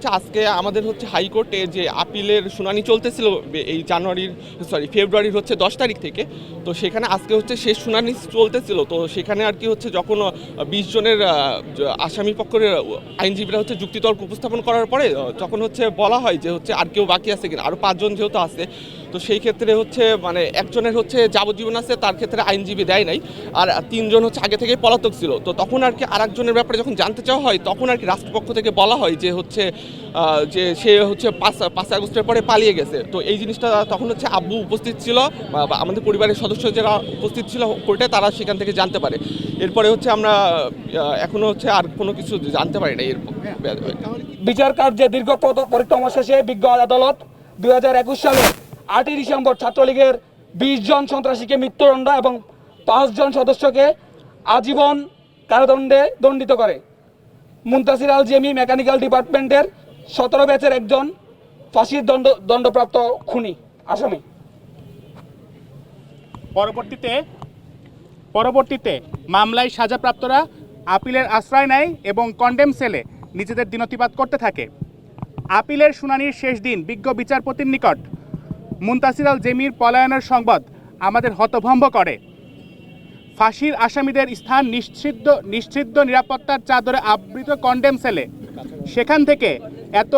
হচ্ছে আজকে আমাদের হচ্ছে হাইকোর্টে যে আপিলের শুনানি চলতেছিল এই ফেব্রুয়ারির হচ্ছে 10 তারিখ থেকে। তো সেখানে আজকে হচ্ছে শেষ শুনানি চলতেছিল। তো সেখানে আর কি হচ্ছে যখন 20 জনের আসামি পক্ষের আইনজীবীরা হচ্ছে যুক্তিতর্ক উপস্থাপন করার পরে তখন হচ্ছে বলা হয় যে হচ্ছে আর কেউ বাকি আছে কিনা, আরও 5 জন যেহেতু আছে। তো সেই ক্ষেত্রে হচ্ছে মানে একজনের হচ্ছে যাবজ্জীবন আছে, তার ক্ষেত্রে আইনজীবী দেয় নাই। আর 3 জন হচ্ছে আগে থেকেই পলাতক ছিল। তো তখন আর কি আরেকজনের ব্যাপারে যখন জানতে চাওয়া হয় তখন আর কি রাষ্ট্রপক্ষ থেকে বলা হয় যে হচ্ছে যে সে হচ্ছে 5 আগস্টের পরে পালিয়ে গেছে। তো এই জিনিসটা তখন হচ্ছে আব্বু উপস্থিত ছিল বা আমাদের পরিবারের সদস্য যারা উপস্থিত ছিল কোর্টে, তারা সেখান থেকে জানতে পারে। এরপরে হচ্ছে আমরা এখনো হচ্ছে আর কোনো কিছু জানতে পারি না। বিচার কার্যে দীর্ঘ পরিক্রমা শেষে বিজ্ঞ আদালত 2021 সালে 8ই ডিসেম্বর ছাত্রলীগের 20 জন সন্ত্রাসীকে মৃত্যুদণ্ড এবং 5 জন সদস্যকে আজীবন কারাদণ্ডে দণ্ডিত করে। মুনতাসির আল জেমি মেকানিক্যাল ডিপার্টমেন্টের 17 ব্যাচের একজন ফাঁসির দণ্ডপ্রাপ্ত খুনি আসামি। পরবর্তীতে মামলায় সাজাপ্রাপ্তরা আপিলের আশ্রয় নেয় এবং কন্ডেম সেলে নিজেদের দিনতিপাত করতে থাকে। আপিলের শুনানির শেষ দিন বিজ্ঞ বিচারপতির নিকট মুনতাসির আল জেমির পলায়নের সংবাদ আমাদের হতভম্ব করে। ফাঁসির আসামিদের স্থান নিশ্চিদ্র নিরাপত্তার চাদরে আবৃত কন্ডেম সেলে, সেখান থেকে এত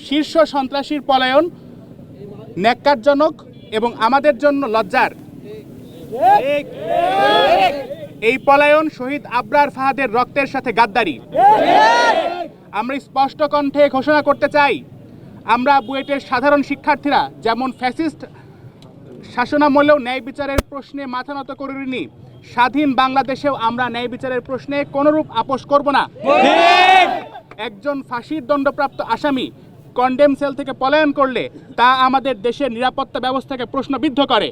শীর্ষ সন্ত্রাসীর পলায়ন ন্যাক্কারজনক এবং আমাদের জন্য লজ্জার। এই পলায়ন শহীদ আবরার ফাহাদের রক্তের সাথে গাদ্দারি। আমরা স্পষ্ট কণ্ঠে ঘোষণা করতে চাই, আমরা বুয়েটের সাধারণ শিক্ষার্থীরা যেমন ফ্যাসিস্ট শাসনামলেও ন্যায় বিচারের প্রশ্নে মাথা নত করিনি, স্বাধীন বাংলাদেশেও আমরা ন্যায় বিচারের প্রশ্নে কোনরূপ আপোষ করব না। একজন ফাঁসির দণ্ডপ্রাপ্ত আসামি কন্ডেম সেল থেকে পলায়ন করলে তা আমাদের দেশের নিরাপত্তা ব্যবস্থাকে প্রশ্নবিদ্ধ করে।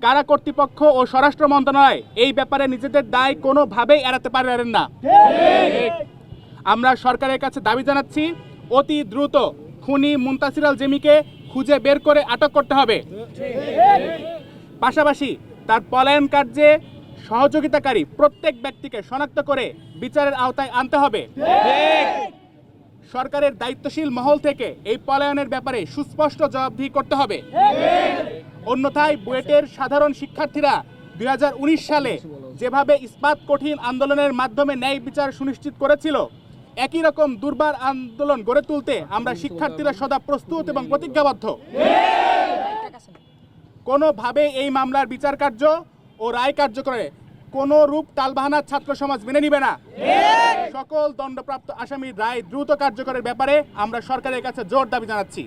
কারা কর্তৃপক্ষ ও স্বরাষ্ট্র মন্ত্রণালয় এই ব্যাপারে নিজেদের দায় কোনোভাবেই এড়াতে পারেন না। আমরা সরকারের কাছে দাবি জানাচ্ছি, অতি দ্রুত খুনি মুনতাসির আল জেমিকে খুঁজে বের করে আটক করতে হবে। পাশাপাশি তার পলায়ন কার্যে সহযোগিতাকারী প্রত্যেক ব্যক্তিকে শনাক্ত করে বিচারের আওতায় আনতে হবে। সরকারের দায়িত্বশীল মহল থেকে এই পলায়নের ব্যাপারে সুস্পষ্ট জবাবদিহি করতে হবে। অন্যথায় বুয়েটের সাধারণ শিক্ষার্থীরা 2019 সালে যেভাবে ইস্পাত কঠিন আন্দোলনের মাধ্যমে ন্যায় বিচার সুনিশ্চিত করেছিল, একই রকম দুর্বার আন্দোলন গড়ে তুলতে আমরা শিক্ষার্থীরা সদা প্রস্তুত এবং প্রতিজ্ঞাবদ্ধ। কোনোভাবে এই মামলার বিচার কার্য ও রায় কার্যকরে কোনো রূপ টালবাহানা ছাত্র সমাজ মেনে নিবে না। সকল দণ্ডপ্রাপ্ত আসামির রায় দ্রুত কার্যকরের ব্যাপারে আমরা সরকারের কাছে জোর দাবি জানাচ্ছি।